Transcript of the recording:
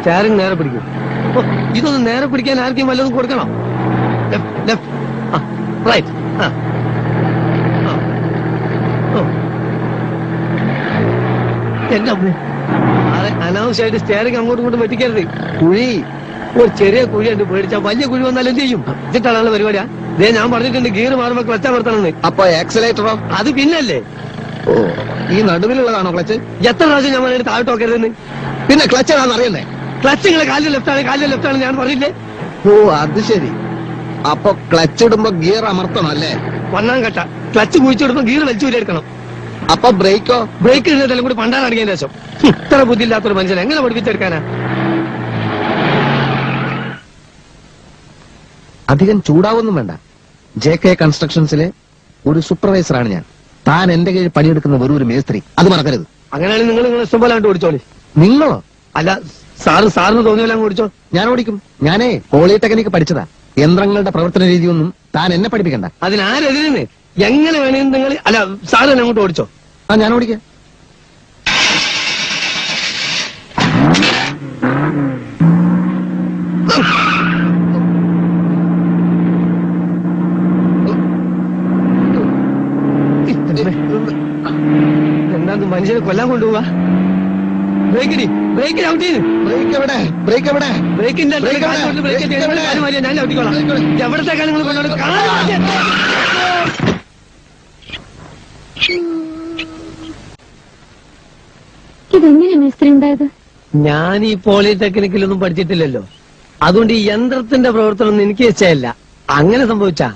Steering നേരെ പിടിക്കും. ഇതൊന്ന് നേരെ പിടിക്കാൻ ആർക്കും വല്ലതും കൊടുക്കണം. റൈറ്റ്. എന്റെ അനാവശ്യമായിട്ട് സ്റ്റാറിങ് അങ്ങോട്ടും ഇങ്ങോട്ടും വെട്ടിക്കരുത്. കുഴി ഒരു ചെറിയ കുഴി ഉണ്ട്, പേടിച്ചാ വലിയ കുഴി വന്നാൽ എന്ത് ചെയ്യും? എന്നിട്ടാണ് പരിപാടിയാ. ഇതേ ഞാൻ പറഞ്ഞിട്ടുണ്ട് ഗിയർ മാറുമ്പോ ക്ലച്ച് അമർത്തണമെന്ന്. അപ്പൊ ആക്സിലേറ്ററോ? അത് പിന്നല്ലേ. ഓ, ഈ നടുവിലുള്ളതാണോ ക്ലച്ച്? എത്ര പ്രാവശ്യം ഞാൻ പറഞ്ഞിട്ട് താഴോട്ട് നോക്കരുതെന്ന്. പിന്നെ ക്ലച്ച് ഏതാണെന്ന് അറിയണ്ടേ? ക്ലച്ച് നിങ്ങളെ കാലിന്റെ ലെഫ്റ്റ് ആണ് ഞാൻ പറഞ്ഞില്ലേ. ഓ, അത് ശരി. അപ്പൊ ക്ലച്ച് ഇടുമ്പോ ഗിയർ അമർത്തണം അല്ലേ? ഒന്നാം ഘട്ട ക്ലച്ച് കുഴിച്ചെടുമ്പോ ഗിയർ വലിച്ചൂരെടുക്കണം. അപ്പൊ ബ്രേക്കോ? ബ്രേക്ക് ഇടുന്നതെല്ലാം കൂടി പണ്ടാൻ അടങ്ങിയ ശേഷം. ഇത്ര ബുദ്ധിയില്ലാത്തൊരു മനുഷ്യൻ എങ്ങനെ പഠിപ്പിച്ചെടുക്കാനാ? അധികം ചൂടാവൊന്നും വേണ്ട. JK കൺസ്ട്രക്ഷൻസിലെ ഒരു സൂപ്പർവൈസറാണ് ഞാൻ. താൻ എന്റെ കീഴിൽ പണിയെടുക്കുന്ന വെറും ഒരു മേസ്ത്രി, അത് മറക്കരുത്. അങ്ങനെയാണെങ്കിൽ നിങ്ങൾ ഇഷ്ടം പോലെ അങ്ങോട്ട് ഓടിച്ചോളി. നിങ്ങളോ? അല്ല, സാറിന് തോന്നിയല്ല ഓടിച്ചോ. ഞാൻ ഓടിക്കും. ഞാനേ പോളിടെക്നിക്ക് പഠിച്ചതാ. യന്ത്രങ്ങളുടെ പ്രവർത്തന രീതിയൊന്നും താൻ എന്നെ പഠിപ്പിക്കണ്ട. അതിനാരെതിരെന്ന് എങ്ങനെ വേണമെങ്കിൽ നിങ്ങൾ അല്ല സാറ് തന്നെ അങ്ങോട്ട് ഓടിച്ചോ. ഞാൻ ഓടിക്കാം. എന്താ മനുഷ്യനെ കൊല്ലാൻ കൊണ്ടുപോവാ? ബ്രേക്കിന് ഔട്ട് ചെയ്ത്. ബ്രേക്ക് എവിടെ? ബ്രേക്കിന്റെ ഞാൻ ഔട്ടിക്കോളാം. എവിടത്തേക്കാൾ നിങ്ങൾ കൊണ്ടോട് ഇതെങ്ങനെ മേസ്ത്രി ഉണ്ടായത്? ഞാൻ ഈ പോളിടെക്നിക്കിലൊന്നും പഠിച്ചിട്ടില്ലല്ലോ. അതുകൊണ്ട് ഈ യന്ത്രത്തിന്റെ പ്രവർത്തനം എനിക്ക് ഇഷ്ടമല്ല. അങ്ങനെ സംഭവിച്ചാ